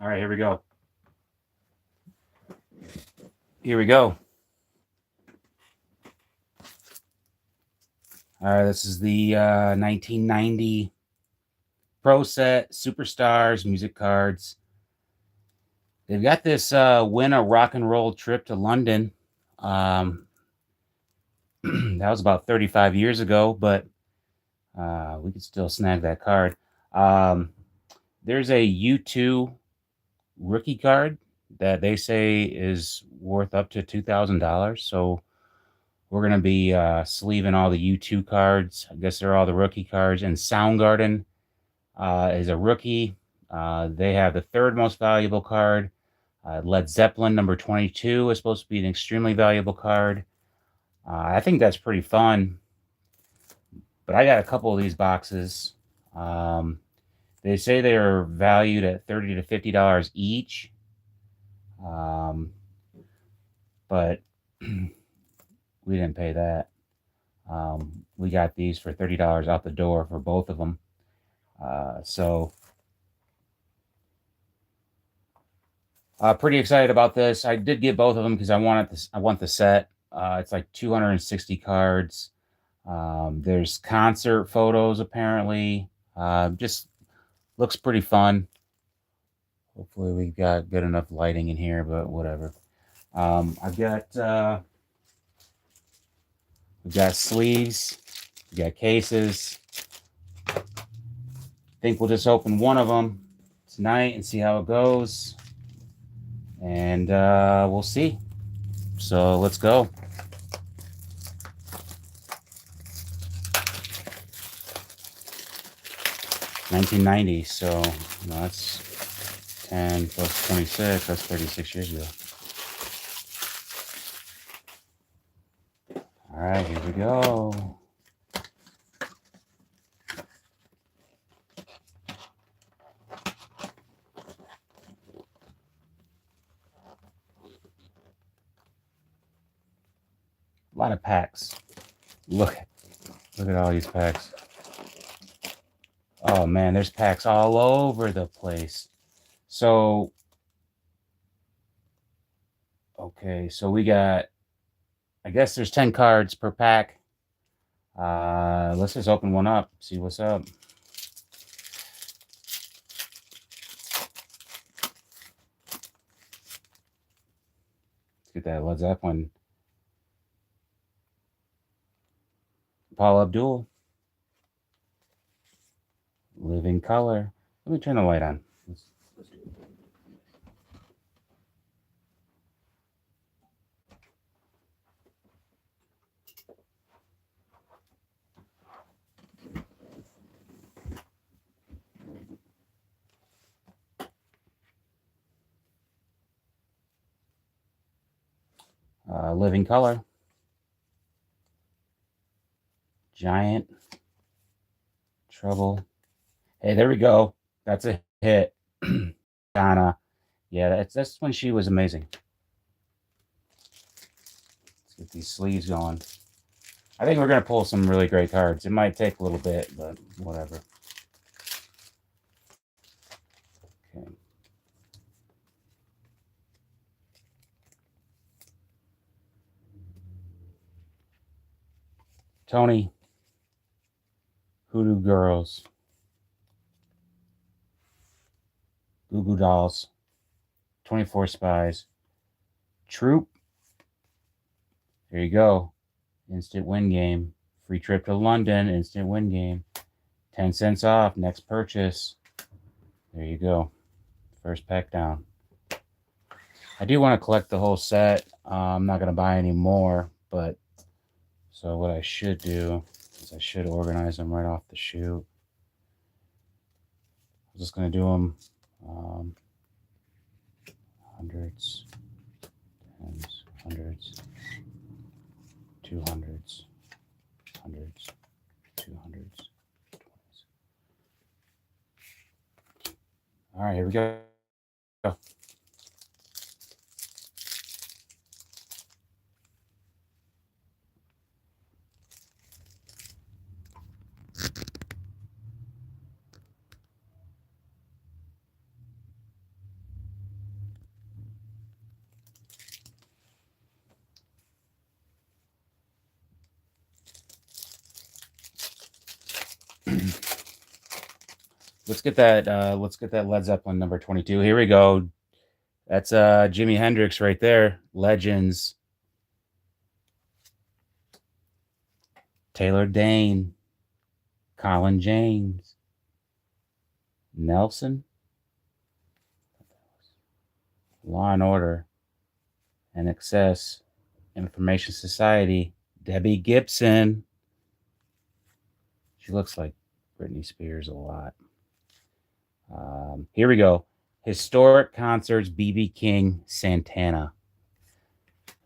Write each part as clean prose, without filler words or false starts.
All right, here we go. Here we go. All right, this is the 1990 Pro Set Superstars music cards. They've got this win a rock and roll trip to London. Um, that was about 35 years ago, but we could still snag that card. Um, there's a U2 rookie card that they say is worth up to $2,000. So we're going to be sleeving all the U2 cards. I guess they're all the rookie cards. And Soundgarden is a rookie. They have the third most valuable card. Led Zeppelin number 22 is supposed to be an extremely valuable card. I think that's pretty fun. But I got a couple of these boxes. Um, they say they are valued at $30 to $50 each. Um, but we didn't pay that. We got these for $30 out the door for both of them. So pretty excited about this. I did get both of them because I wanted this. I want the set. It's like 260 cards. There's concert photos apparently. Just looks pretty fun. Hopefully we got good enough lighting in here, but whatever. I've got we got sleeves, we got cases. I think we'll just open one of them tonight and see how it goes, and we'll see. So let's go. $1990, so that's 10 plus 26, that's 36 years ago. All right, here we go. A lot of packs. Look at all these packs. Oh man, there's packs all over the place. So, okay, so we got, I guess there's 10 cards per pack. Let's just open one up, see what's up. Let's get that Led Zeppelin. Paul Abdul. Living Color. Let me turn the light on. Let's do it. Living Color. Giant. Trouble. Hey, there we go. That's a hit. Donna. Yeah, that's when she was amazing. Let's get these sleeves going. I think we're going to pull some really great cards. It might take a little bit, but whatever. Okay. Tony. Hoodoo Girls. Goo Goo Dolls. 24 Spies. Troop. There you go. Instant win game. Free trip to London. Instant win game. 10 cents off. Next purchase. There you go. First pack down. I do want to collect the whole set. I'm not going to buy any more, but so what I should do is I should organize them right off the shoot. I'm just going to do them hundreds, tens, hundreds, 200s, hundreds, 200s, 20s. All right, here we go. Let's get that. Let's get that Led Zeppelin number 22. Here we go. That's Jimi Hendrix right there. Legends. Taylor Dane. Colin James. Nelson. Law and Order. NXS. Information Society. Debbie Gibson. She looks like Britney Spears a lot. Here we go. Historic concerts. B.B. King. Santana.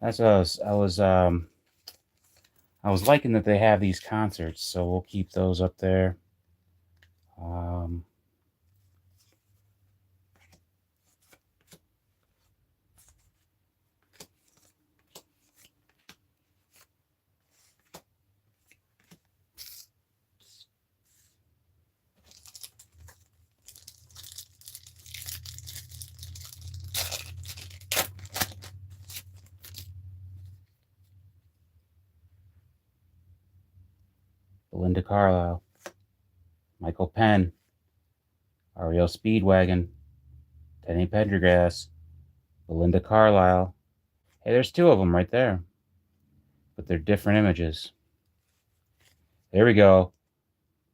That's what I was liking that they have these concerts, so we'll keep those up there. Belinda Carlisle, Michael Penn, REO Speedwagon, Teddy Pendergrass, Belinda Carlisle. Hey, there's two of them right there, but they're different images. There we go.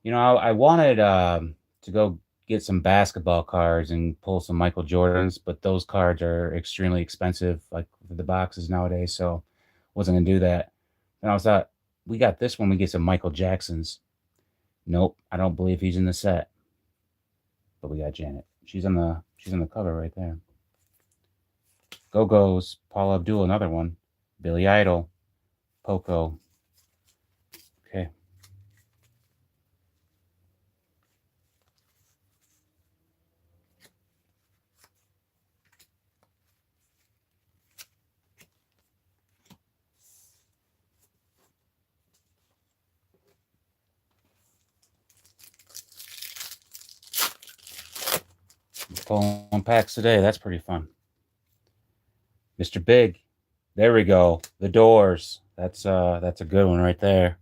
You know, I wanted to go get some basketball cards and pull some Michael Jordans, but those cards are extremely expensive, like the boxes nowadays, so wasn't gonna do that. And I was thought, we got this one, we get some Michael Jacksons. Nope, I don't believe he's in the set. But we got Janet. She's on the cover right there. Go-Go's, Paula Abdul, another one. Billy Idol, Poco. Okay. Pulling packs today. That's pretty fun. Mr. Big. There we go. The Doors. That's a good one right there.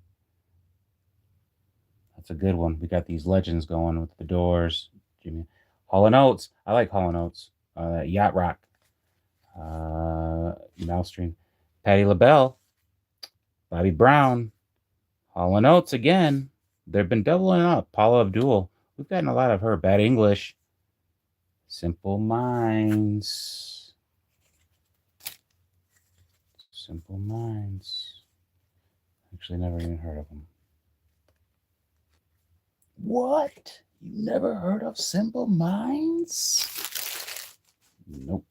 That's a good one. We got these legends going with the Doors. Jimmy. Hall & Oates. I like Hall & Oates. Yacht Rock. Malmsteen. Patti LaBelle. Bobby Brown. Hall & Oates again. They've been doubling up. Paula Abdul. We've gotten a lot of her. Bad English. Simple Minds. Simple Minds. Actually, never even heard of them. What? You never heard of Simple Minds? Nope.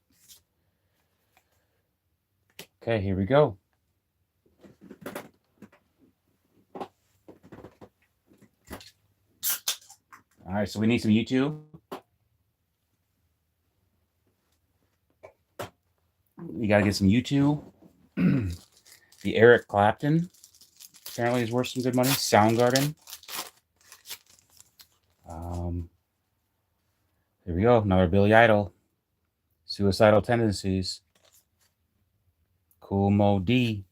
Okay, here we go. All right, so we need some YouTube. We got to get some YouTube. The Eric Clapton apparently is worth some good money. Soundgarden. Here we go. Another Billy Idol. Suicidal Tendencies. Cool Mo D.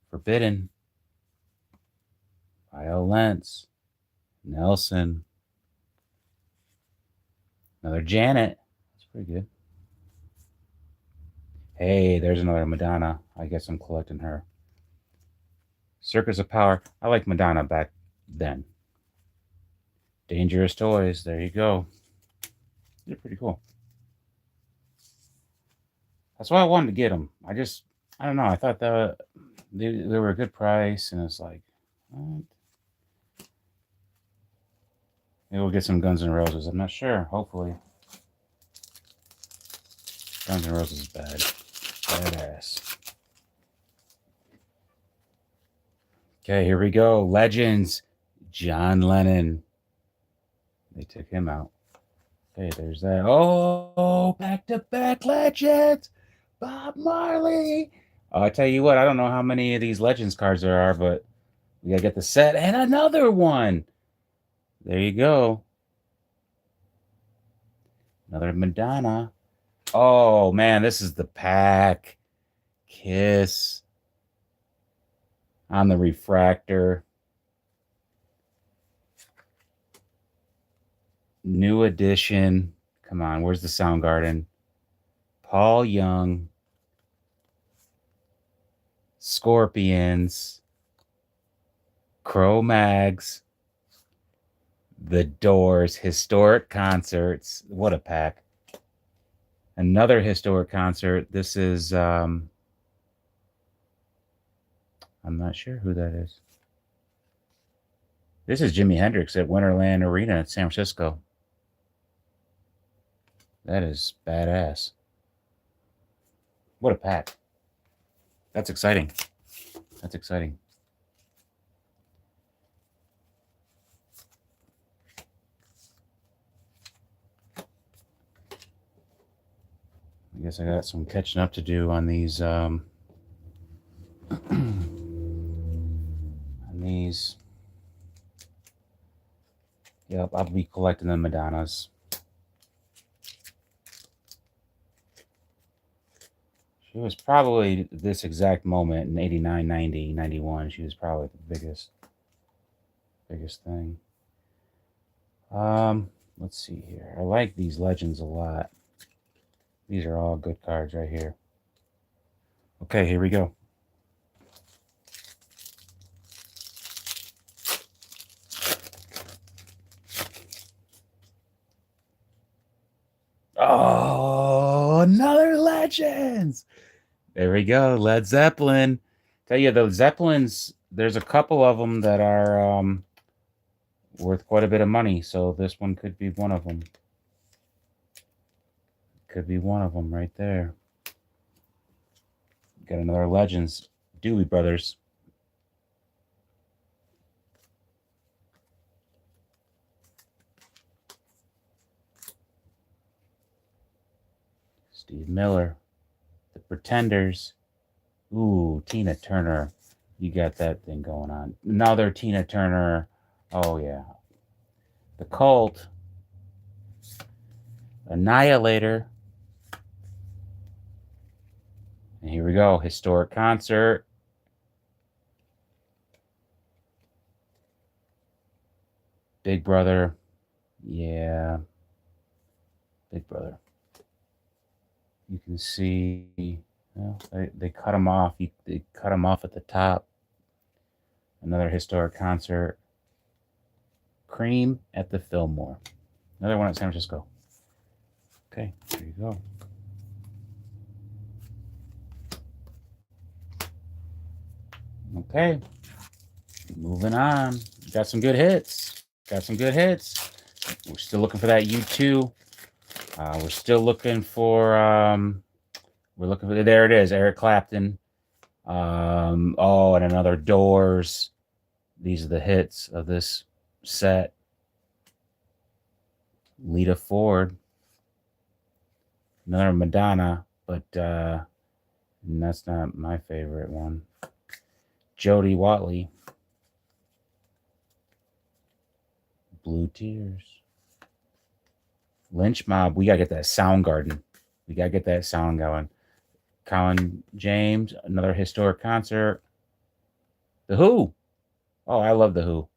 Forbidden. Violence. Nelson. Another Janet. That's pretty good. Hey, there's another Madonna. I guess I'm collecting her. Circus of Power. I like Madonna back then. Dangerous Toys. There you go. They're pretty cool. That's why I wanted to get them. I don't know. I thought that they were a good price, and it's like, what? Maybe we'll get some Guns N' Roses. I'm not sure. Hopefully. Guns N' Roses is bad. Badass. Okay, here we go. Legends. John Lennon. They took him out. Okay, there's that. Oh, back-to-back legends. Bob Marley. Oh, I tell you what, I don't know how many of these Legends cards there are, but we gotta get the set and another one. There you go. Another Madonna. Oh, man, this is the pack. Kiss. On the refractor. New Edition. Come on, where's the Soundgarden? Paul Young, Scorpions, Cro-Mags, The Doors, historic concerts. What a pack. Another historic concert. This is I'm not sure who that is. This is Jimi Hendrix at Winterland Arena in San Francisco. That is badass. What a pack. That's exciting. That's exciting. I guess I got some catching up to do on these on these. Yep, I'll be collecting the Madonnas. She was probably this exact moment in 89, 90, 91. She was probably the biggest thing. Let's see here. I like these legends a lot. These are all good cards right here. Okay, here we go. Oh, another Legends. There we go. Led Zeppelin. Tell you, those Zeppelins, there's a couple of them that are worth quite a bit of money. So this one could be one of them. Could be one of them right there. Got another Legends. Dooley Brothers. Steve Miller. The Pretenders. Ooh, Tina Turner. You got that thing going on. Another Tina Turner. Oh, yeah. The Cult. Annihilator. And here we go. Historic concert. Big Brother. Yeah. Big Brother. You can see, well, they cut them off. They cut them off at the top. Another historic concert. Cream at the Fillmore. Another one at San Francisco. Okay, there you go. Okay, moving on. Got some good hits. Got some good hits. We're still looking for that U2. We're still looking for there it is, Eric Clapton. Oh, and another Doors. These are the hits of this set. Lita Ford. Another Madonna, but that's not my favorite one. Jody Watley. Blue Tears. Lynch Mob. We gotta get that Soundgarden. We gotta get that sound going. Colin James. Another historic concert. The Who. Oh, I love The Who.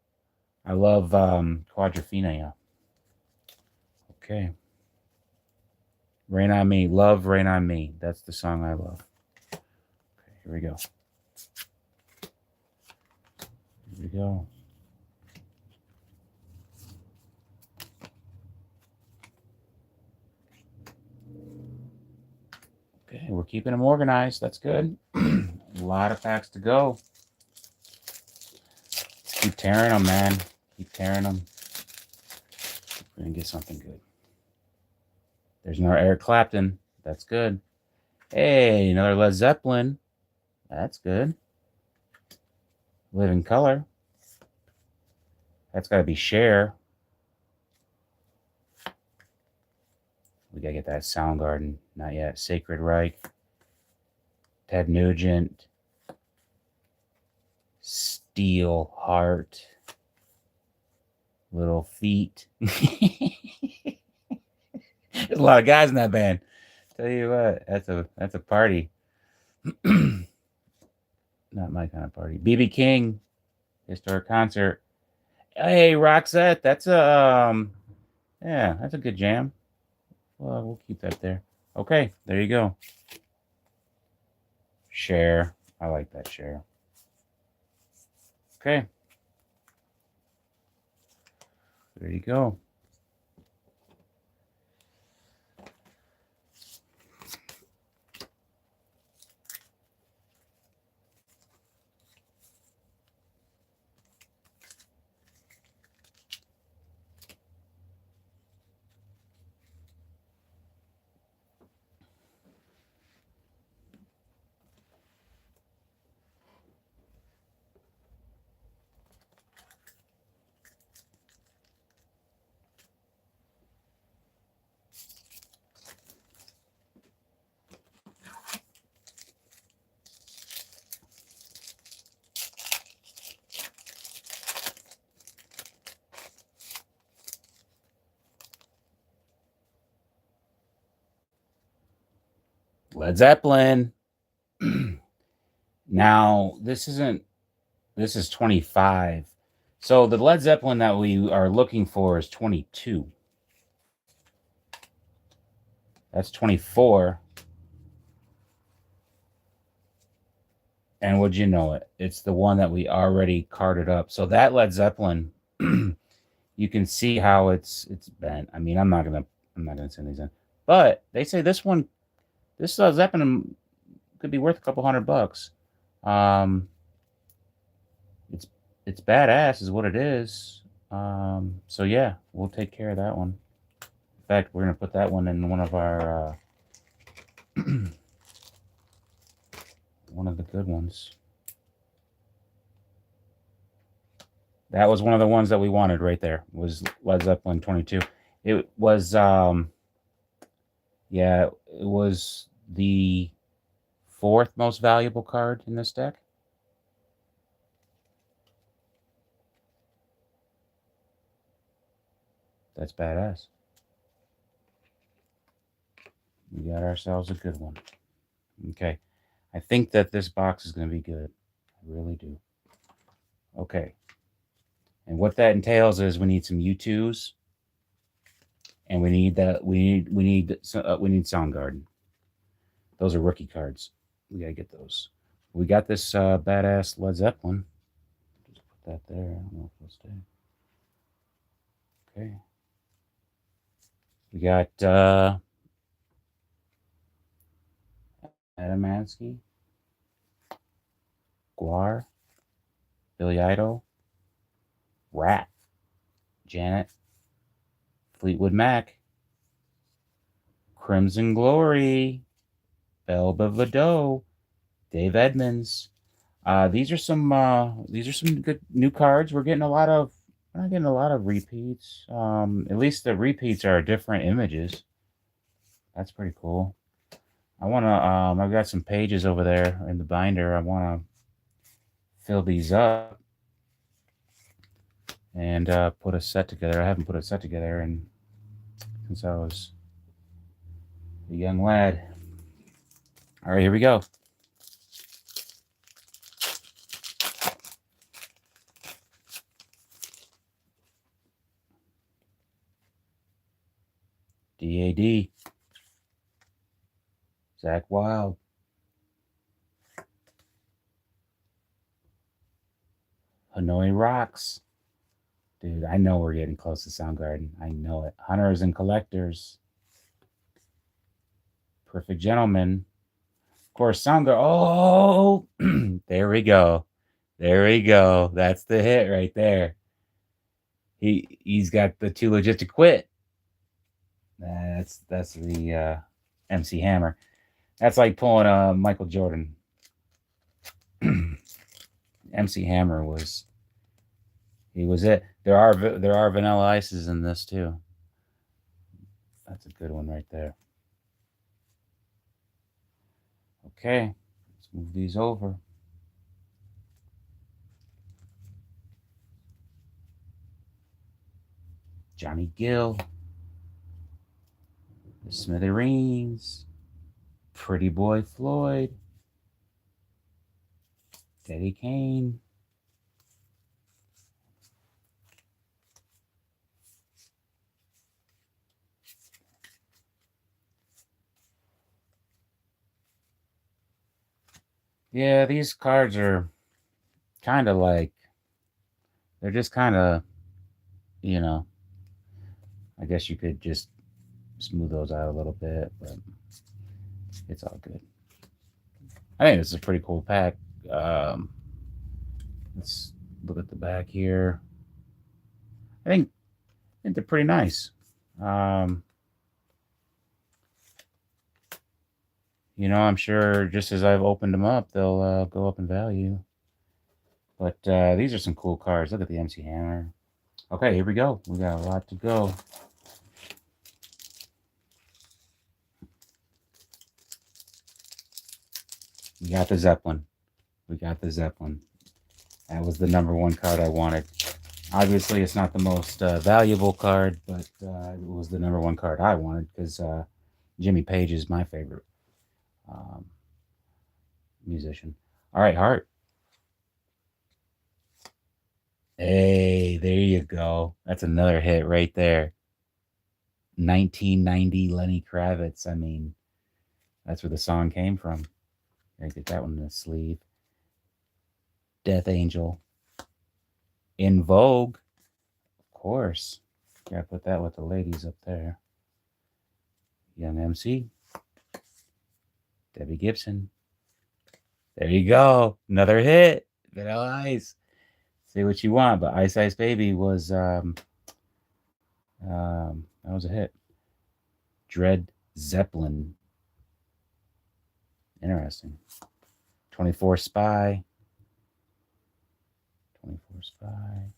I love Quadrophenia. Okay. Rain on Me. Love Rain on Me. That's the song I love. Okay, here we go. Here we go. Okay, we're keeping them organized. That's good. A lot of packs to go. Let's keep tearing them, man. Keep tearing them. We're going to get something good. There's another Eric Clapton. That's good. Hey, another Led Zeppelin. That's good. Living Color. That's got to be Cher. We got to get that Soundgarden. Not yet. Sacred Reich. Ted Nugent. Steel Heart. Little Feet. There's a lot of guys in that band. Tell you what, that's a party. Not my kind of party. BB King, historic concert. Hey, Roxette, that's a Yeah, that's a good jam. Well, we'll keep that there. Okay, there you go. Share. I like that share. Okay, there you go. Led Zeppelin. Now, this is 25. So the Led Zeppelin that we are looking for is 22. That's 24. And would you know it? It's the one that we already carded up. So that Led Zeppelin, you can see how it's bent. I mean, I'm not gonna send these in, but they say this Zeppelin could be worth a couple $100. Um, it's it's badass, is what it is. So yeah, we'll take care of that one. In fact, we're gonna put that one in one of our one of the good ones. That was one of the ones that we wanted right there. Was Led Zeppelin 22. It was yeah, it was the fourth most valuable card in this deck. That's badass. We got ourselves a good one. Okay. I think that this box is going to be good. I really do. Okay. And what that entails is we need some U2s, and we need Soundgarden. Those are rookie cards. We gotta get those. We got this badass Led Zeppelin. Just put that there. I don't know if it'll stay. Okay. We got Adamansky, Guar, Billy Idol, Rat, Janet, Fleetwood Mac, Crimson Glory, Belba Vado, Dave Edmonds. These are some good new cards. We're not getting a lot of repeats. At least the repeats are different images. That's pretty cool. I've got some pages over there in the binder. I wanna fill these up and put a set together. I haven't put a set together since I was a young lad. All right, here we go. DAD. Zach Wild. Hanoi Rocks. Dude, I know we're getting close to Soundgarden. I know it. Hunters and Collectors. Perfect Gentleman. Of course, Soundgarden. Oh, there we go. There we go. That's the hit right there. He's got the Too Legit to Quit. That's the MC Hammer. That's like pulling a Michael Jordan. MC Hammer he was it. There are Vanilla Ices in this too. That's a good one right there. Okay, let's move these over. Johnny Gill, the Smithereens, Pretty Boy Floyd, Eddie Kane, Yeah, these cards are kind of like, they're just kind of, you know, I guess you could just smooth those out a little bit, but it's all good. I think this is a pretty cool pack. Um, let's look at the back here. I think they're pretty nice. Um, I'm sure just as I've opened them up, they'll go up in value. But these are some cool cards. Look at the MC Hammer. Okay, here we go. We got a lot to go. We got the Zeppelin. We got the Zeppelin. That was the number one card I wanted. Obviously, it's not the most valuable card, but it was the number one card I wanted because Jimmy Page is my favorite um, musician. All right, Hart. Hey, there you go. That's another hit right there. 1990 Lenny Kravitz. I mean, that's where the song came from. I get that one in the sleeve. Death Angel. In Vogue. Of course. Gotta put that with the ladies up there. Young MC. Debbie Gibson. There you go. Another hit. Vanilla Ice. Say what you want, but Ice Ice Baby was that was a hit. Dread Zeppelin. Interesting. 24 Spy. 24 Spy.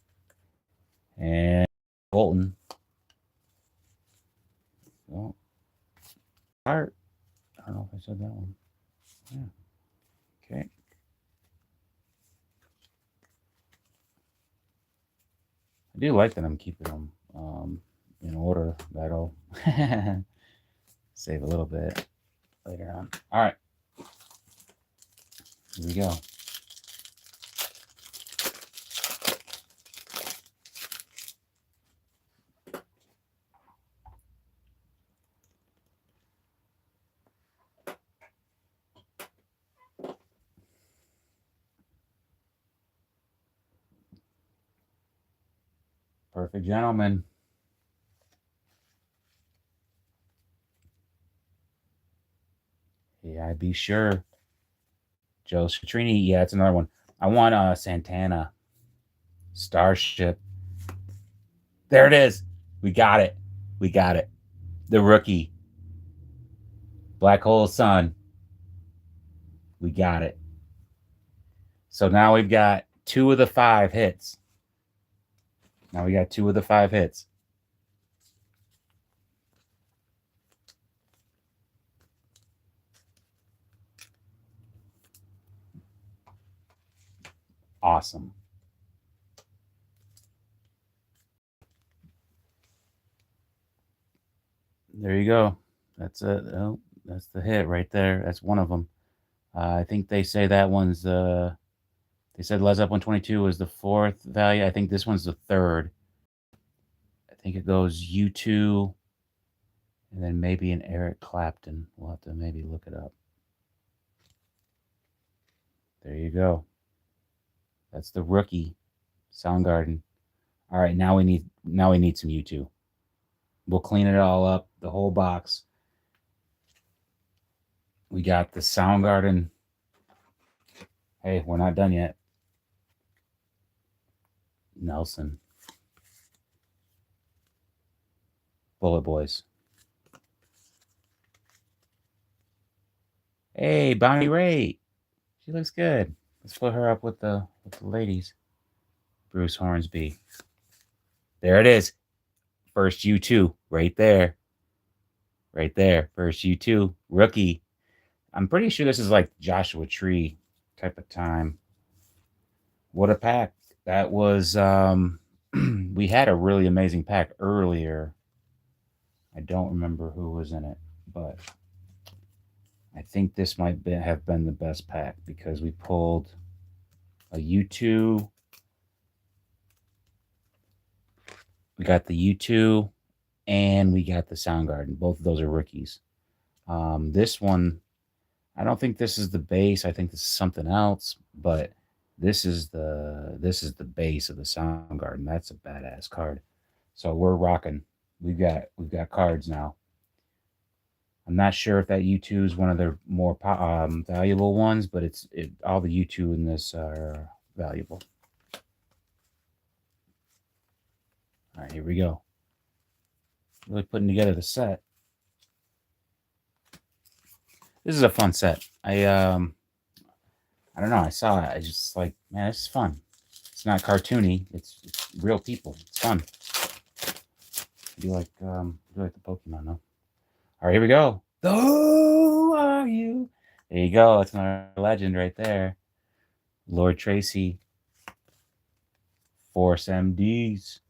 And Bolton. Oh. Heart. I don't know if I said that one. Yeah. Okay. I do like that I'm keeping them in order. That'll save a little bit later on. All right. Here we go. Perfect Gentleman. Yeah, be sure. Joe Strini. Yeah, it's another one. I want Santana. Starship. There it is. We got it. We got it. The Rookie. Black Hole Sun. We got it. So now we've got 2 of the 5 hits. Now we got 2 of the 5 hits. Awesome. There you go. That's it. Oh, that's the hit right there. That's one of them. I think they say that one's they said Les Up 122 is the 4th value. I think this one's the 3rd. I think it goes U2 and then maybe an Eric Clapton. We'll have to maybe look it up. There you go. That's the Rookie. Soundgarden. All right, now we need some U2. We'll clean it all up, the whole box. We got the Soundgarden. Hey, we're not done yet. Nelson. Bullet Boys. Hey, Bonnie Raitt. She looks good. Let's put her up with the ladies. Bruce Hornsby. There it is. First U2 right there. Right there. First U2. Rookie. I'm pretty sure this is like Joshua Tree type of time. What a pack. That was we had a really amazing pack earlier. I don't remember who was in it, but I think this might have been the best pack because we pulled a U2. We got the U2 and we got the Soundgarden. Both of those are rookies. This one, I don't think this is the base. I think this is something else, but this is the base of the Soundgarden. That's a badass card. So we're rocking. We've got cards now. I'm not sure if that U2 is one of their more valuable ones, but all the U2 in this are valuable. All right, here we go. Really putting together the set. This is a fun set. I don't know. I saw it. I just like, man, this is fun. It's not cartoony. It's real people. It's fun. Do like the Pokemon though. All right, here we go. Who are you? There you go. That's my legend right there. Lord Tracy. Force MDs.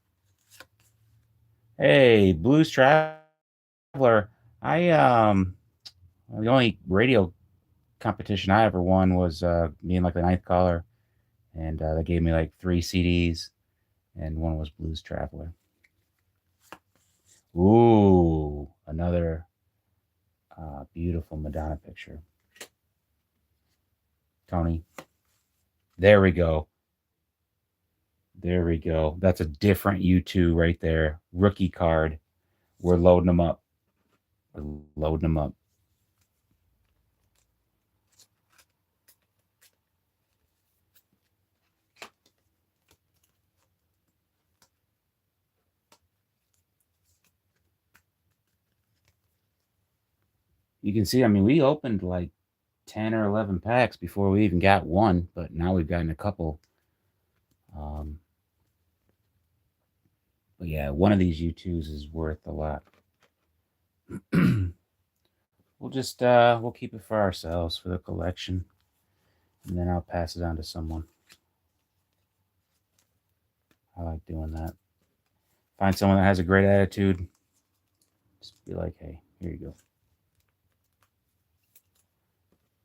Hey, Blues Traveler. I the only radio competition I ever won was being like the ninth caller, and they gave me like 3 CDs, and one was Blues Traveler. Ooh, another beautiful Madonna picture. Tony, there we go. There we go. That's a different U2 right there. Rookie card. We're loading them up. We're loading them up. You can see, I mean, we opened like 10 or 11 packs before we even got one, but now we've gotten a couple. But yeah, one of these U2s is worth a lot. We'll keep it for ourselves for the collection, and then I'll pass it on to someone. I like doing that. Find someone that has a great attitude. Just be like, hey, here you go.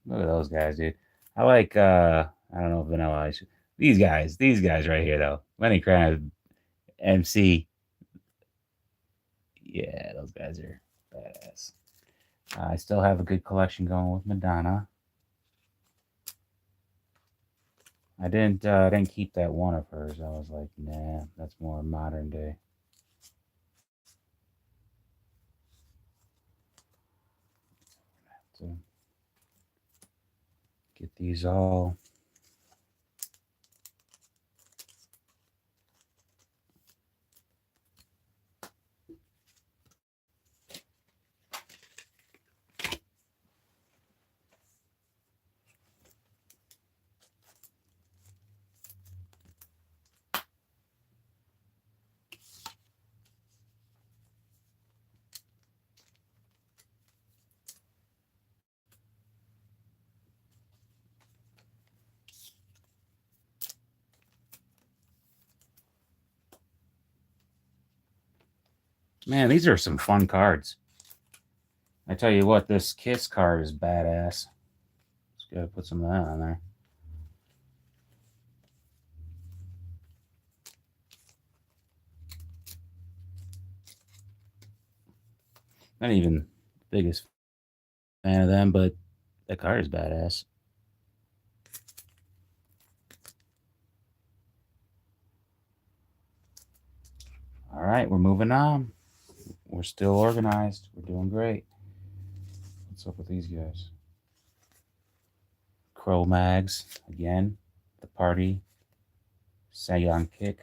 Look at those guys, dude. I like I don't know, Vanilla Ice. These guys right here though. Lenny Kravitz, MC. Yeah, those guys are badass. I still have a good collection going with Madonna. I didn't keep that one of hers. I was like, nah, that's more modern day. So get these all. Man, these are some fun cards. I tell you what, this Kiss card is badass. Just gotta put some of that on there. Not even the biggest fan of them, but that card is badass. All right, we're moving on. We're still organized. We're doing great. What's up with these guys? Crow Mags again. The Party. Saigon Kick.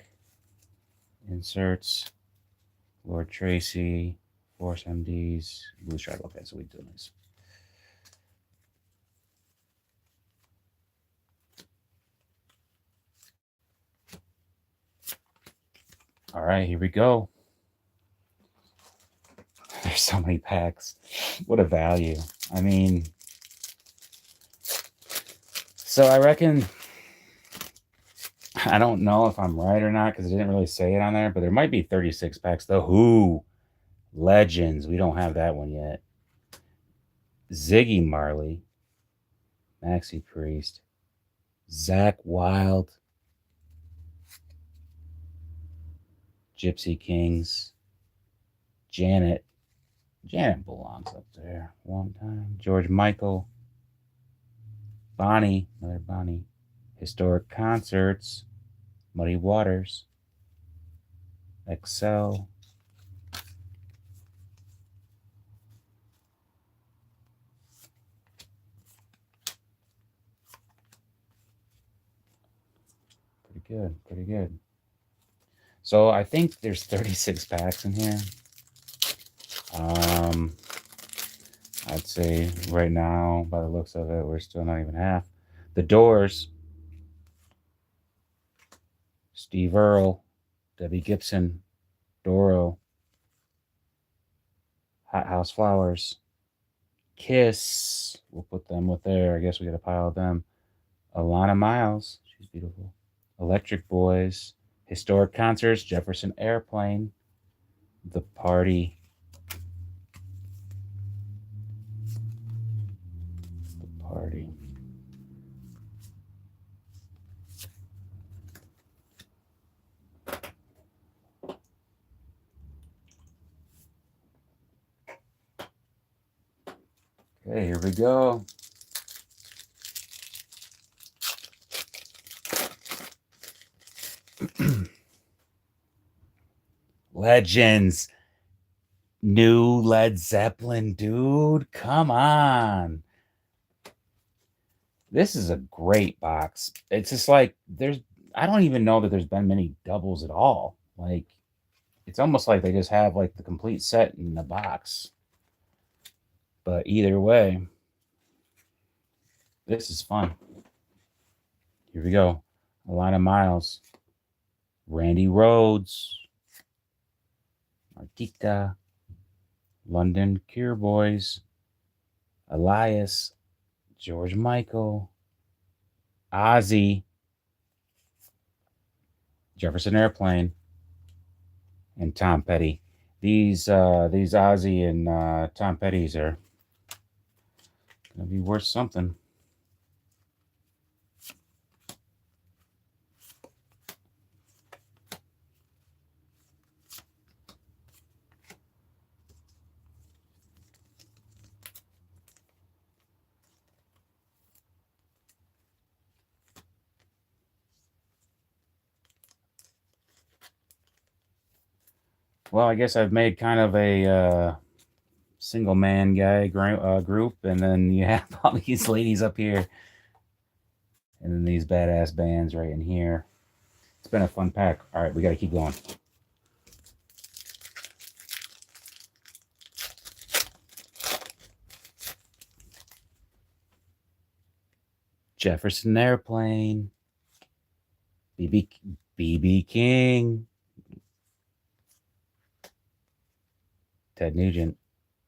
Inserts. Lord Tracy. Force MDs. Blue Stripe. Okay, so we do this. All right, here we go. There's so many packs. What a value. I mean, so I reckon, I don't know if I'm right or not because it didn't really say it on there, but there might be 36 packs. The Who, Legends. We don't have that one yet. Ziggy Marley, Maxi Priest, Zach Wild, Gypsy Kings, Janet. Janet belongs up there one time. George Michael, Bonnie, another Bonnie. Historic Concerts, Muddy Waters, Excel. Pretty good, pretty good. So I think there's 36 packs in here. Um, I'd say right now, by the looks of it, we're still not even half. The Doors, Steve Earle, Debbie Gibson, Doro, Hot House Flowers, Kiss. We'll put them with there. I guess we got a pile of them. Alana Miles, she's beautiful. Electric Boys, Historic Concerts, Jefferson Airplane, The Party, The Party. Okay, here we go. Legends. New Led Zeppelin, dude. Come on. This is a great box. It's just like I don't even know that there's been many doubles at all. Like it's almost like they just have like the complete set in the box. But either way, this is fun. Here we go. Alana Miles, Randy Rhodes, Martika, London Cure Boys, Elias, George Michael, Ozzy, Jefferson Airplane, and Tom Petty. These Ozzy and Tom Petty's are gonna be worth something. Well, I guess I've made kind of a single man guy group, and then you have all these ladies up here, and then these badass bands right in here. It's been a fun pack. All right, we got to keep going. Jefferson Airplane, BB King, Ted Nugent.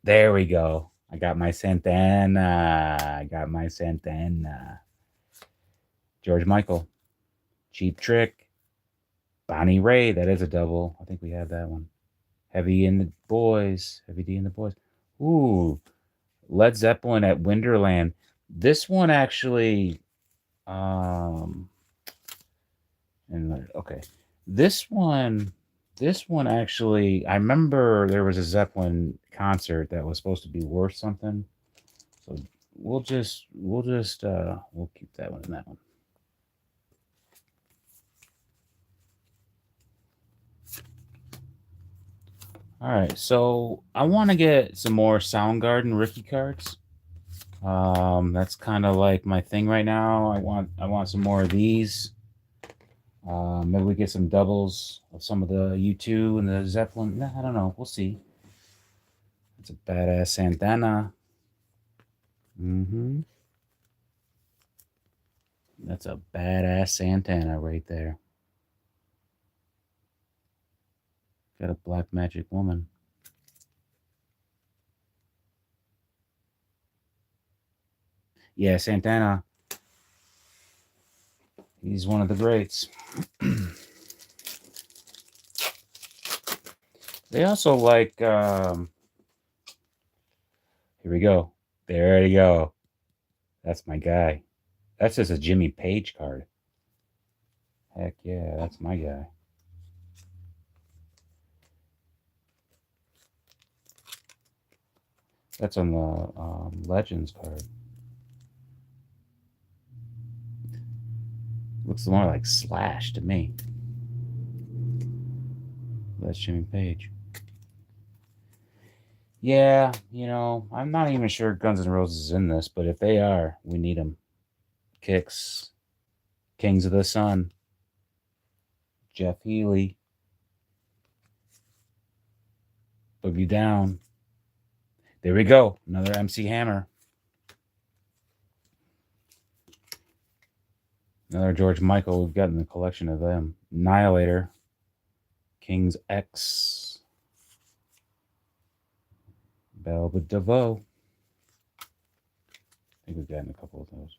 There we go. I got my Santana. I got my Santana. George Michael, Cheap Trick, Bonnie Ray. That is a double. I think we have that one. Heavy in the Boys. Heavy D in the Boys. Ooh, Led Zeppelin at Winterland. This one actually. Um, and okay, this one. This one actually. I remember there was a Zeppelin concert that was supposed to be worth something. So we'll keep that one in that one. All right, so I want to get some more Soundgarden rookie cards. That's kind of like my thing right now. I want some more of these. Maybe we get some doubles of some of the U2 and the Zeppelin. Nah, I don't know. We'll see. It's a badass Santana. Mm-hmm. That's a badass Santana right there. Got a Black Magic Woman. Yeah, Santana. He's one of the greats. They also like. Here we go. There you go. That's my guy. That's just a Jimmy Page card. Heck yeah, that's my guy. That's on the Legends card. Looks more like Slash to me. That's Jimmy Page. Yeah, I'm not even sure Guns N' Roses is in this, but if they are, we need them. Kicks, Kings of the Sun, Jeff Healey, Boogie Down. There we go. Another MC Hammer. Another George Michael. We've gotten a collection of them. Annihilator, King's X, Velvet DeVoe. I think we've gotten a couple of those.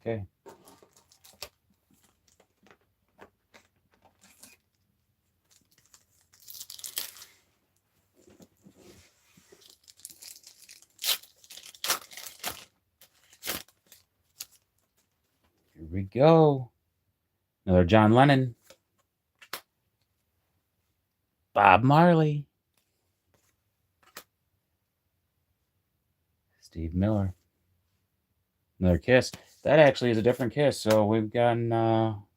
Okay. Here we go. Another John Lennon. Bob Marley. Steve Miller. Another Kiss. That actually is a different Kiss, so we've gotten all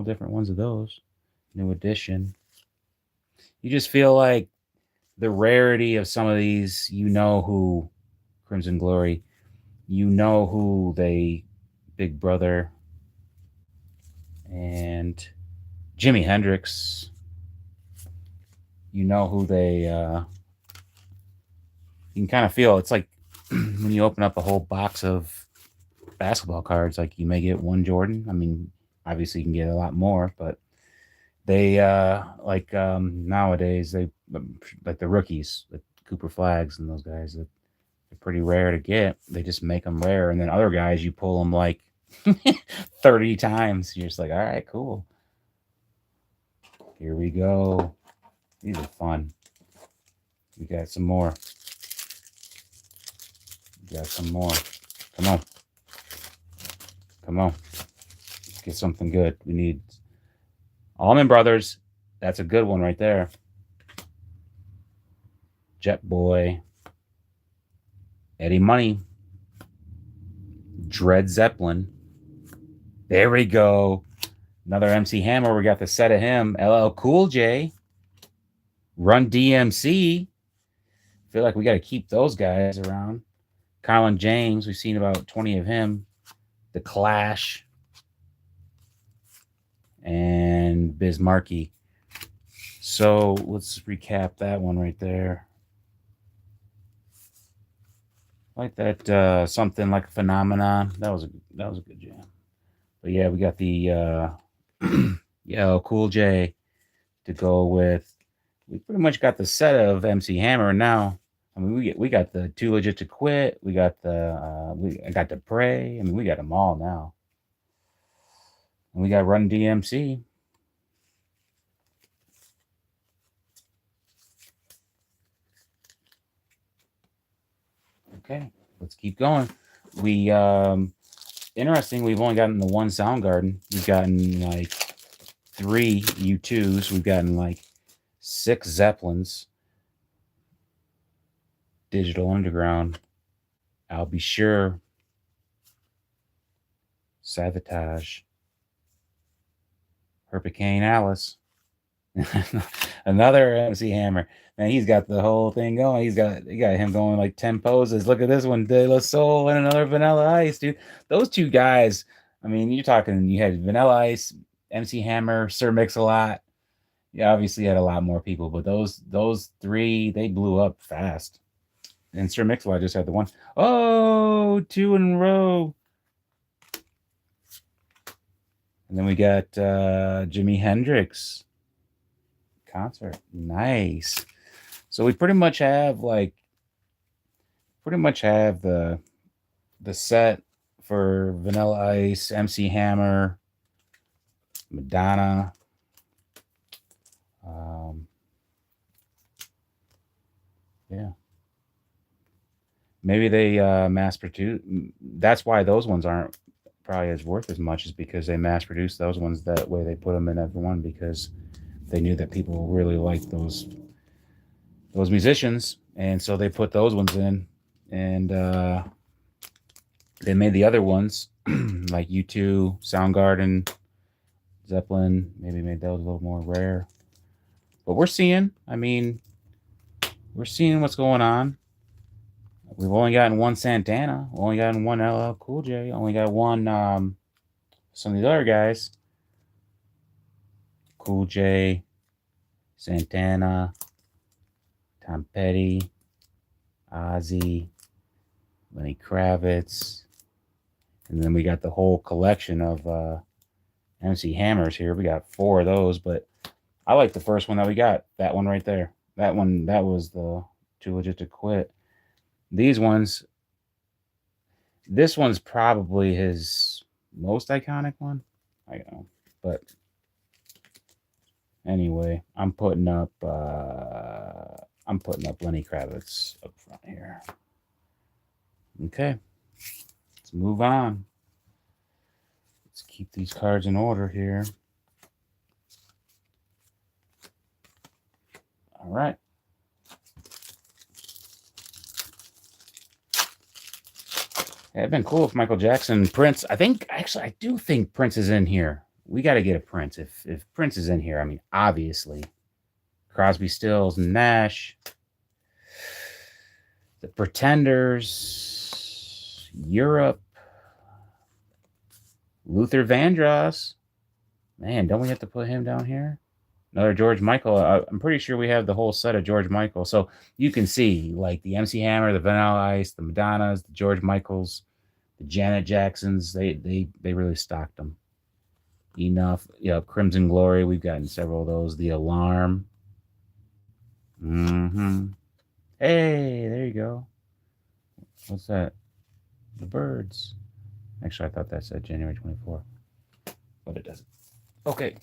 different ones of those. New edition. You just feel like the rarity of some of these, who Crimson Glory, who they Big Brother, and Jimi Hendrix, who they you can kind of feel it's like when you open up a whole box of basketball cards, like you may get one Jordan. I mean, obviously you can get a lot more, but they nowadays they like the rookies, like Cooper Flags and those guys, that they're pretty rare to get. They just make them rare, and then other guys you pull them like 30 times. You're just like, all right, cool. Here we go. These are fun. We got some more. We got some more. Come on. Come on. Let's get something good. We need Allman Brothers. That's a good one right there. Jet Boy. Eddie Money. Dread Zeppelin. There we go. Another MC Hammer. We got the set of him. LL Cool J. Run DMC. Feel like we got to keep those guys around. Colin James. We've seen about 20 of him. The Clash. And Biz Markie. So let's recap that one right there. Like that something like a phenomenon. That was a good jam. But yeah, we got the Cool J to go with. We pretty much got the set of MC Hammer now. I mean, we got the Too Legit to Quit. We got I got the Pray. I mean, we got them all now. And we got Run DMC. Okay, let's keep going. We interesting, we've only gotten the one Soundgarden. We've gotten like 3 U2s. We've gotten like 6 Zeppelins. Digital Underground. I'll Be Sure. Sabotage. Hurricane Alice. Another MC Hammer. Man, he's got the whole thing going. You got him going like 10 poses. Look at this one, De La Soul and another Vanilla Ice, dude. Those two guys, I mean, you're talking, you had Vanilla Ice, MC Hammer, Sir Mix-a-Lot. You obviously had a lot more people, but those 3, they blew up fast. And Sir Mix-a-Lot just had the one. Oh, 2 in a row. And then we got Jimi Hendrix concert. Nice. So we pretty much have the set for Vanilla Ice, MC Hammer, Madonna. Yeah. Maybe they mass produce. That's why those ones aren't probably as worth as much, is because they mass produced those ones that way. They put them in everyone because they knew that people really liked those musicians, and so they put those ones in, And they made the other ones like U2, Soundgarden, Zeppelin. Maybe made those a little more rare. But we're seeing, we're seeing what's going on. We've only gotten one Santana, only gotten one LL Cool J, only got one some of these other guys. Cool J, Santana, Tom Petty, Ozzy, Lenny Kravitz. And then we got the whole collection of MC Hammers here. We got 4 of those, but I like the first one that we got. That one right there. That one, that was the Too Legit to Quit. These ones, this one's probably his most iconic one. I don't know. But anyway, I'm putting up Lenny Kravitz up front here. Okay. Let's move on. Let's keep these cards in order here. All right. It'd been cool if Michael Jackson, Prince. I do think Prince is in here. We got to get a Prince. If Prince is in here, obviously. Crosby, Stills, Nash, The Pretenders, Europe, Luther Vandross. Man, don't we have to put him down here? Another George Michael. I'm pretty sure we have the whole set of George Michael. So you can see like the MC Hammer, the Vanilla Ice, the Madonnas, the George Michaels, the Janet Jacksons. They really stocked them. Enough. Crimson Glory. We've gotten several of those. The Alarm. Hey, there you go. What's that? The Birds. Actually, I thought that said January 24th, but it doesn't. Okay.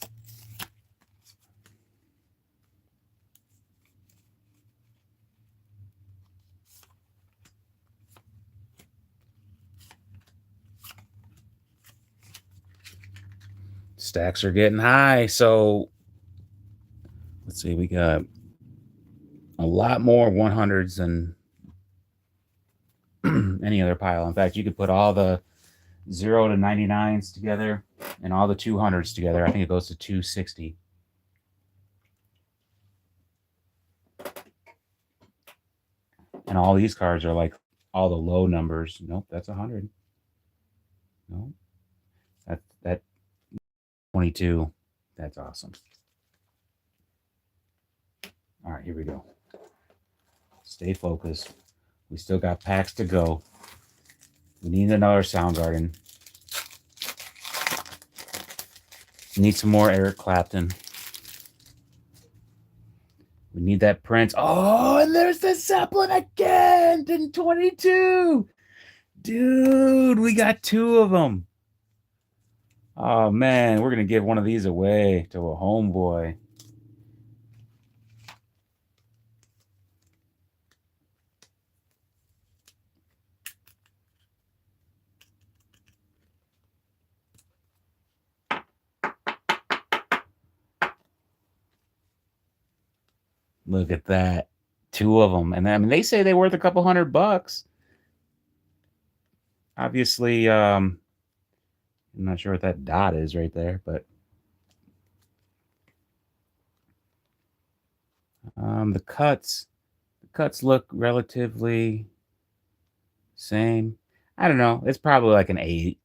Stacks are getting high. So let's see, we got a lot more 100s than any other pile. In fact, you could put all the 0 to 99s together and all the 200s together. I think it goes to 260. And all these cards are like all the low numbers. Nope, that's 100. Nope. That 22. That's awesome. All right, here we go. Stay focused. We still got packs to go. We need another Soundgarden. We need some more Eric Clapton. We need that Prince. Oh, and there's the Zeppelin again in 22. Dude, we got 2 of them. Oh, man, we're going to give one of these away to a homeboy. Look at that. 2 of them. And they say they're worth a couple $100. Obviously, I'm not sure what that dot is right there, but the cuts look relatively same. I don't know. It's probably like an 8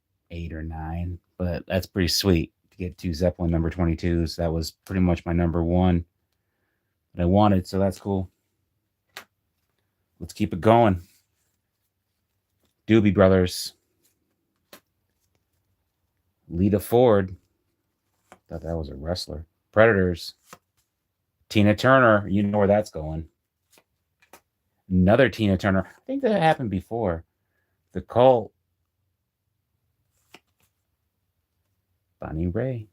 or 9, but that's pretty sweet to get 2 Zeppelin number 22s. That was pretty much my number 1 that I wanted, so that's cool. Let's keep it going. Doobie Brothers. Lita Ford. Thought that was a wrestler. Predators. Tina Turner. You know where that's going. Another Tina Turner. I think that happened before. The Cult. Bonnie Raitt.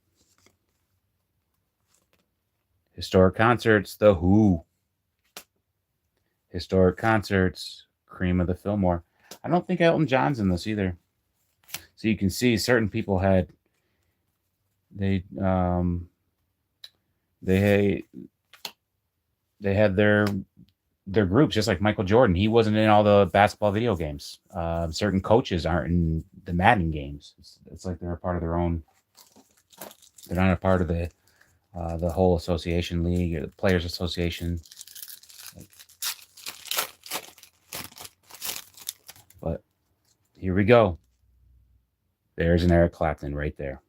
Historic Concerts. The Who. Historic Concerts. Cream of the Fillmore. I don't think Elton John's in this either. So you can see certain people had they had their their groups, just like Michael Jordan. He wasn't in all the basketball video games. Certain coaches aren't in the Madden games. It's like they're a part of their own. They're not a part of the whole association league or the players association. But here we go. There's an Eric Clapton right there.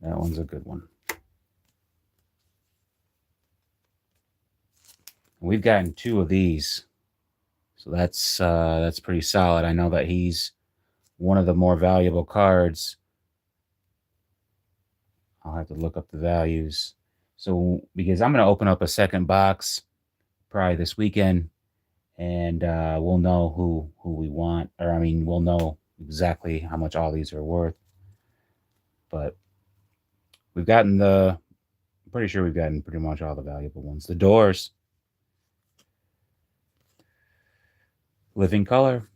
That one's a good one. We've gotten 2 of these, so that's pretty solid. I know that he's one of the more valuable cards. I'll have to look up the values. So because I'm going to open up a second box probably this weekend, and we'll know who we want, or I mean, we'll know exactly how much all these are worth. But we've gotten I'm pretty sure we've gotten pretty much all the valuable ones. The Doors, Living Color.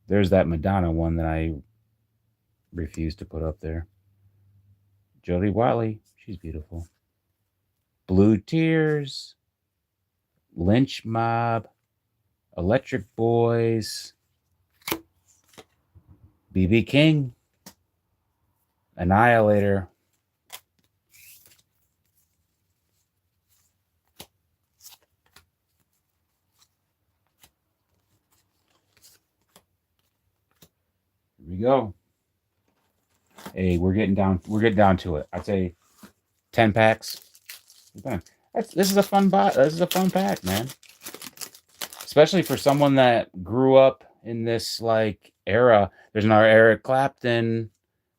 There's that Madonna one that I refuse to put up there. Jodie Watley, she's beautiful. Blue Tears, Lynch Mob, Electric Boys, BB King, Annihilator, here we go. Hey, we're getting down to it. I'd say 10 packs. This is a fun This is a fun pack, man. Especially for someone that grew up in this like era. There's another Eric Clapton.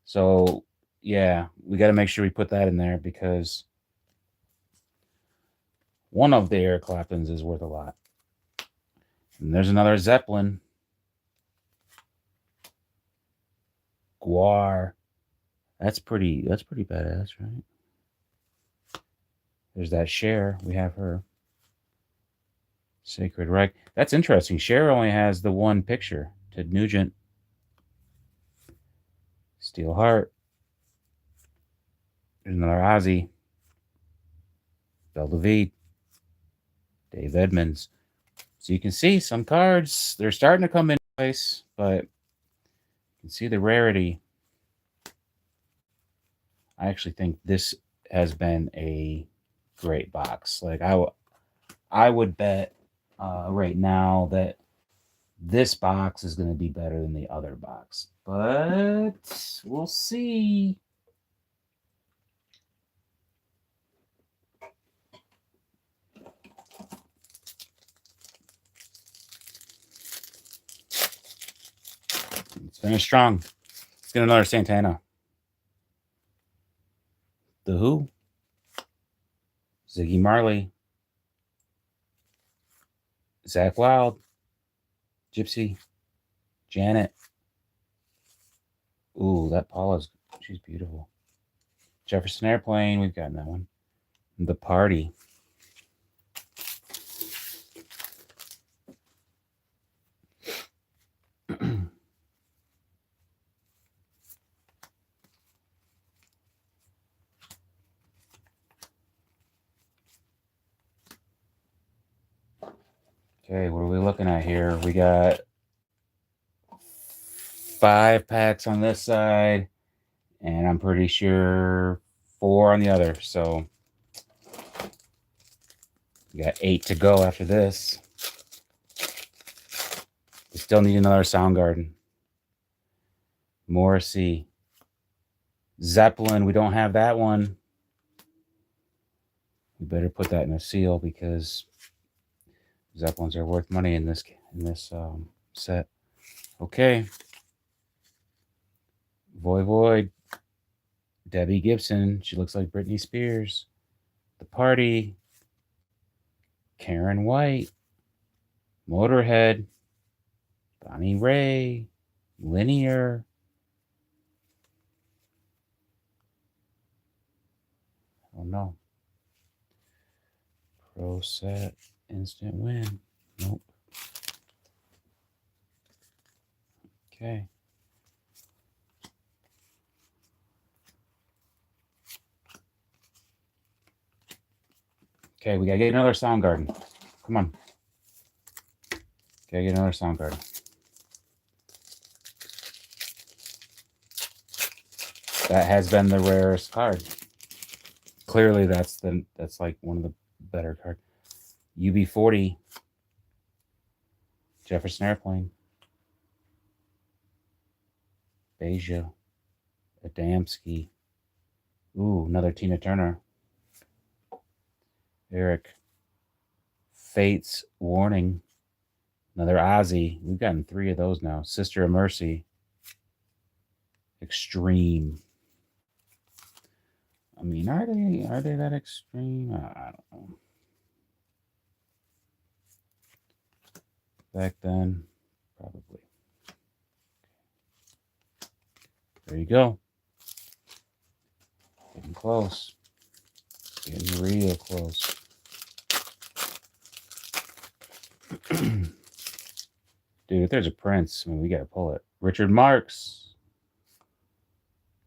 So yeah, we got to make sure we put that in there because one of the Eric Claptons is worth a lot. And there's another Zeppelin. Guar. That's pretty badass, right? There's that Cher. We have her. Sacred Reich. That's interesting. Cher only has the one picture. Ted Nugent. Steel Heart. There's another Ozzy. Belle DeVede. Dave Edmunds. So you can see some cards, they're starting to come in place, but you can see the rarity. I actually think this has been a great box. Like I would bet right now that this box is going to be better than the other box, but we'll see. It's finished strong. Let's get another Santana. The Who, Ziggy Marley, Zakk Wylde, Gypsy, Janet. Ooh, that Paula's, she's beautiful. Jefferson Airplane, we've gotten that one. The Party. Okay, what are we looking at here? We got 5 packs on this side, and I'm pretty sure 4 on the other. So we got 8 to go after this. We still need another Soundgarden. Morrissey. Zeppelin, we don't have that one. We better put that in a seal because Zeppelins are worth money in this set. Okay. Void. Debbie Gibson. She looks like Britney Spears. The Party. Karen White. Motorhead. Bonnie Raitt. Linear. Oh no. Pro set. Instant win. Nope. Okay. Okay, we gotta get another Soundgarden. Come on. Gotta get another Soundgarden. That has been the rarest card. Clearly, that's like one of the better cards. UB40. Jefferson Airplane. Beja. Adamski. Ooh, another Tina Turner. Eric. Fate's Warning. Another Ozzy. We've gotten 3 of those now. Sister of Mercy. Extreme. I mean, are they that extreme? I don't know. Back then, probably. There you go. Getting close. Getting real close. Dude, if there's a Prince, I mean, we gotta pull it. Richard Marx.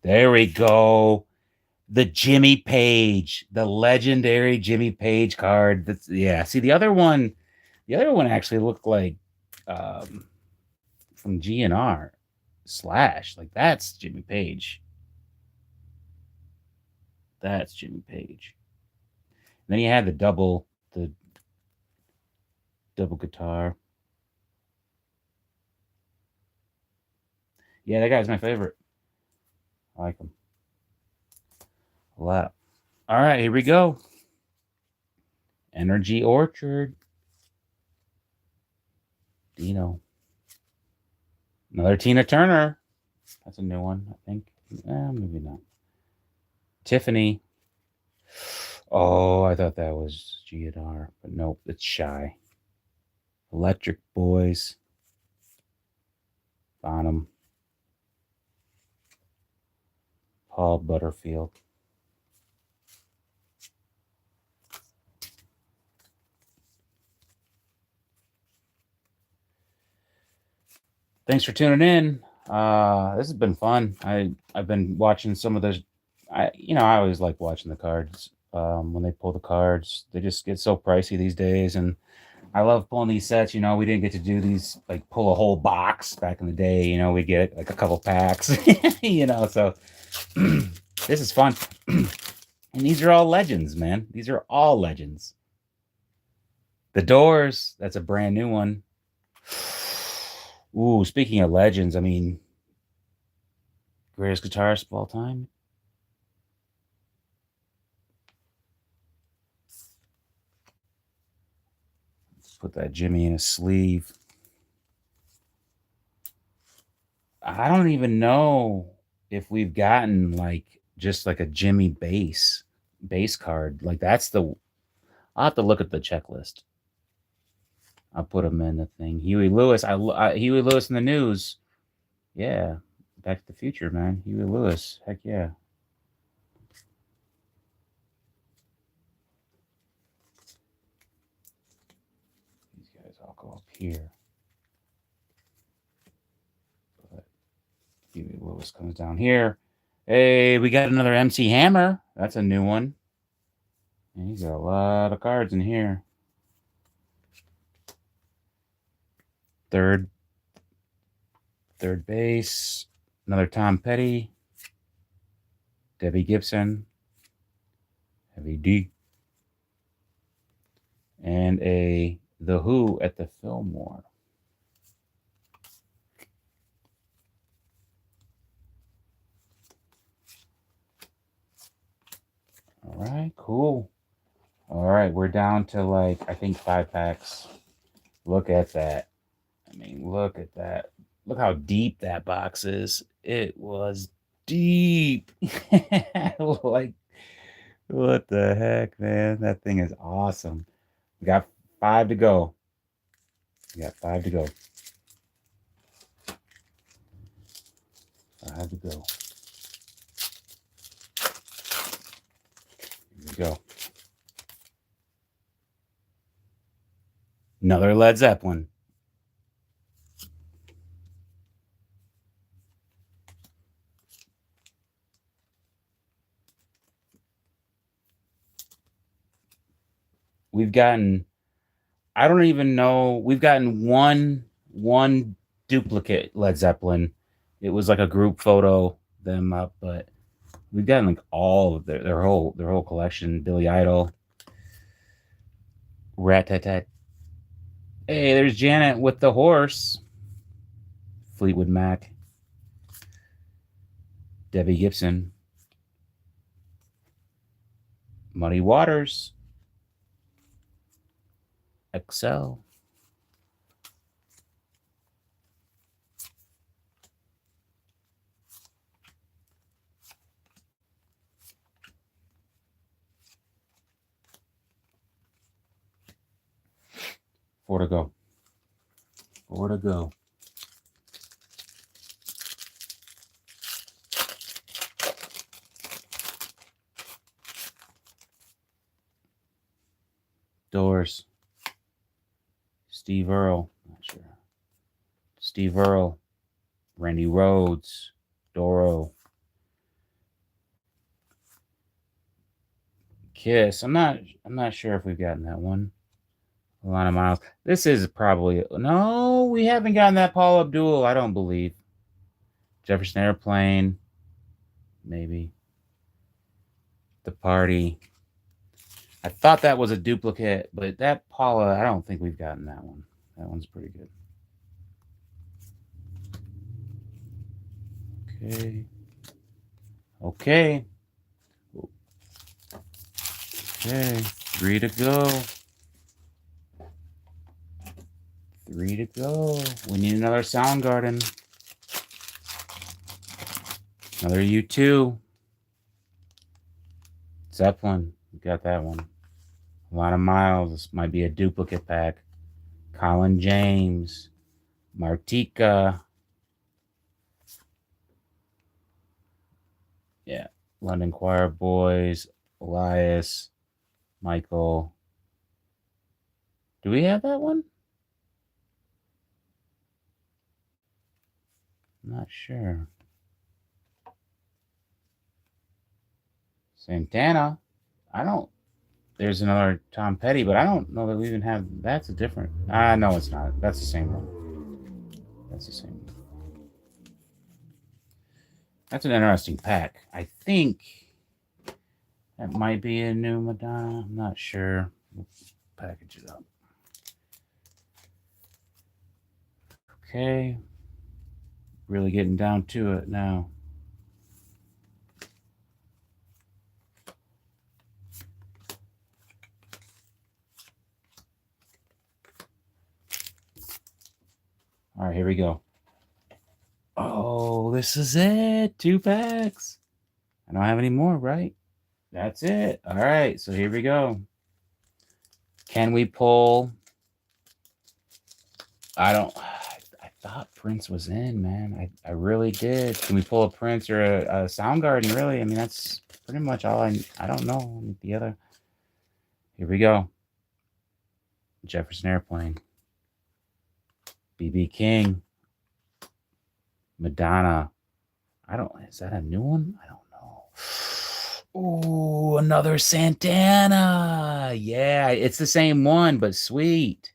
There we go. The Jimmy Page, the legendary Jimmy Page card. That's yeah. See, the other one actually looked like from GNR Slash. Like that's Jimmy Page. That's Jimmy Page. And then he had the double guitar. Yeah, that guy's my favorite. I like him a lot. All right, here we go. Energy Orchard. Dino. Another Tina Turner. That's a new one, I think. Maybe not. Tiffany. Oh, I thought that was GNR, but nope, it's Shy. Electric Boys. Bonham. Paul Butterfield. Thanks for tuning in. This has been fun. I've been watching some of those. I always like watching the cards. When they pull the cards, they just get so pricey these days, and I love pulling these sets. We didn't get to do these like pull a whole box back in the day. We get like a couple packs. So this is fun. And these are all legends, man. These are all legends. The Doors. That's a brand new one. Ooh, speaking of legends, I mean, greatest guitarist of all time. Let's put that Jimmy in a sleeve. I don't even know if we've gotten like just like a Jimmy bass card. Like I'll have to look at the checklist. I'll put him in the thing. Huey Lewis. Huey Lewis in the News. Yeah. Back to the Future, man. Huey Lewis. Heck yeah. These guys all go up here. But Huey Lewis comes down here. Hey, we got another MC Hammer. That's a new one. And he's got a lot of cards in here. Third base. Another Tom Petty. Debbie Gibson. Heavy D. And a The Who at the Fillmore. All right, cool. All right, we're down to like, I think 5 packs. Look at that. I mean, look at that. Look how deep that box is. It was deep. Like, what the heck, man? That thing is awesome. We got 5 to go. We got 5 to go. 5 to go. Here we go. Another Led Zeppelin. We've gotten I don't even know. We've gotten one duplicate Led Zeppelin. It was like a group photo them up, but we've gotten like all of their whole collection. Billy Idol, Rat Tat Tat. Hey, there's Janet with the horse. Fleetwood Mac, Debbie Gibson, Muddy Waters, Excel. Four to go. Four to go. Doors. Steve Earle. Not sure. Steve Earle. Randy Rhoads. Doro. Kiss. I'm not sure if we've gotten that one. Alana Miles. This is probably no. We haven't gotten that Paul Abdul. I don't believe. Jefferson Airplane. Maybe. The Party. I thought that was a duplicate, but that Paula, I don't think we've gotten that one. That one's pretty good. Okay. Okay. Okay. 3 to go. 3 to go. We need another Soundgarden. Another U2. Zeppelin. We got that one. A lot of miles. This might be a duplicate pack. Colin James. Martika. Yeah. London Choir Boys. Elias. Michael. Do we have that one? I'm not sure. Santana. I don't. There's another Tom Petty, but I don't know that we even have. That's a different. No, it's not. That's the same one. That's the same one. That's an interesting pack. I think that might be a new Madonna. I'm not sure. We'll package it up. Okay. Really getting down to it now. All right, here we go. Oh, this is it. 2 packs. I don't have any more, right? That's it. All right, so here we go. Can we pull? I don't. I thought Prince was in, man. I really did. Can we pull a Prince or a Soundgarden? Really? I mean, that's pretty much all I don't know. The other. Here we go. Jefferson Airplane. BB King. Madonna. I don't. Is that a new one? I don't know. Ooh, another Santana. Yeah, it's the same one, but sweet.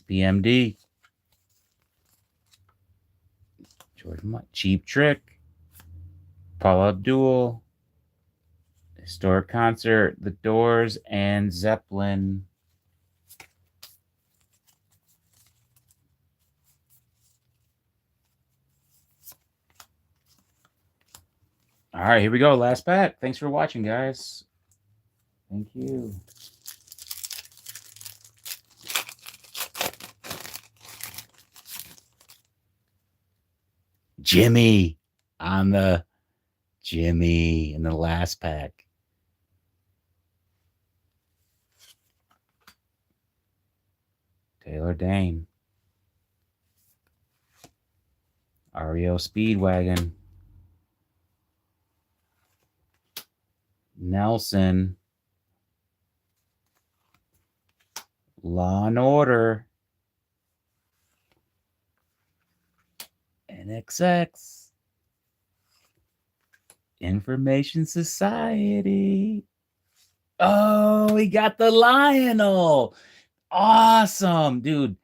BMD. George Cheap Trick. Paula Abdul. Historic Concert. The Doors and Zeppelin. All right, here we go. Last pack. Thanks for watching, guys. Thank you. Jimmy on the Jimmy in the last pack. Taylor Dane. REO Speedwagon. Nelson. Law and Order. NXX. Information Society. Oh, we got the Lionel. Awesome, dude.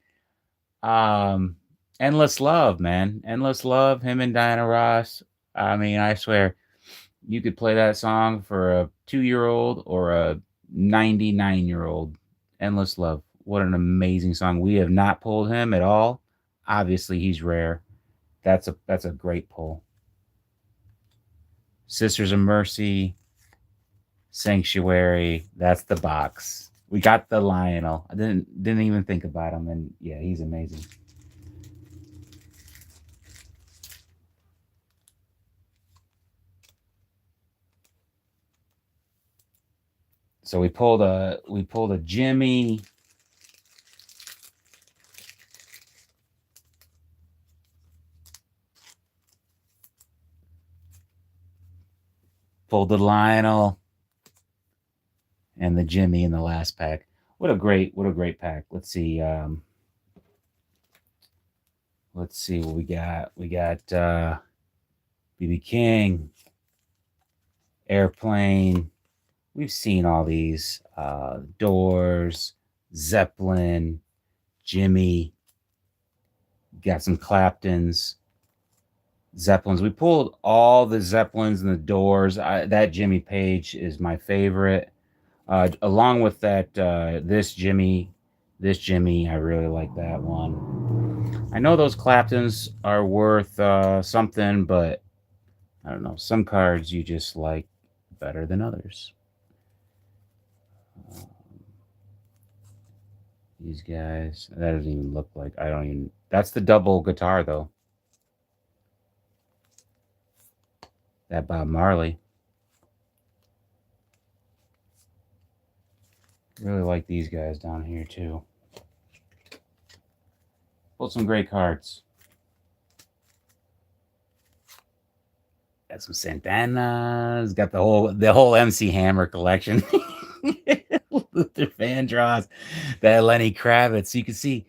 Um, Endless Love, man. Endless Love, him and Diana Ross. I mean, I swear, you could play that song for a 2-year-old or a 99-year-old. Endless Love. What an amazing song. We have not pulled him at all. Obviously, he's rare. That's a great pull. Sisters of Mercy, Sanctuary. That's the box. We got the Lionel. I didn't even think about him, and yeah, he's amazing. So we pulled a Jimmy. Pulled the Lionel and the Jimmy in the last pack. What a great pack. Let's see what we got. We got BB King, Airplane. We've seen all these. Doors, Zeppelin, Jimmy. Got some Claptons, Zeppelins. We pulled all the Zeppelins and the Doors. That Jimmy Page is my favorite. Along with that, this Jimmy, I really like that one. I know those Claptons are worth something, but I don't know. Some cards you just like better than others. Um, these guys, that doesn't even look like. I don't even. That's the double guitar though. That Bob Marley. Really like these guys down here too. Pulled some great cards. Got some Santanas. Got the whole MC Hammer collection. Luther Vandross, that Lenny Kravitz. You can see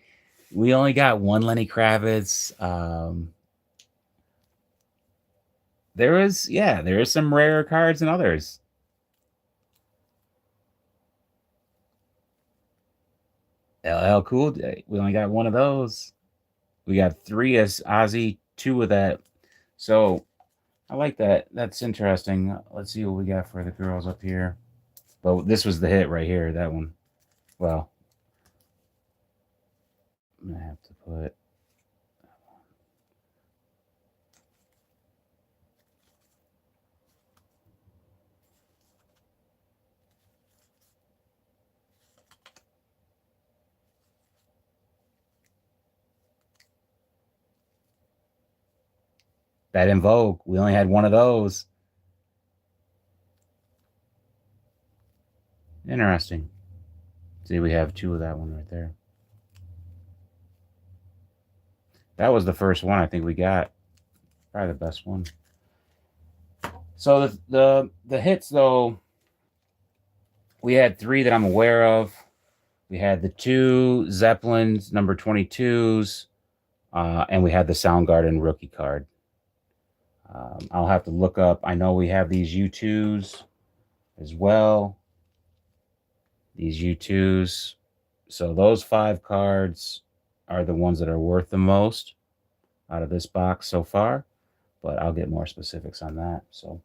we only got one Lenny Kravitz. There is some rarer cards than others. LL Cool J. We only got one of those. We got three as Ozzy, two of that. So I like that. That's interesting. Let's see what we got for the girls up here. But this was the hit right here. That one. Well, I'm gonna have to put that in Vogue. We only had one of those. Interesting. See, we have two of that one right there. That was the first one I think we got. Probably the best one. So the hits though, we had three that I'm aware of. We had the two Zeppelins number 22s, and we had the Soundgarden rookie card. I'll have to look up. I know we have these U2s as well. These U2s. So those five cards are the ones that are worth the most out of this box so far. But I'll get more specifics on that. So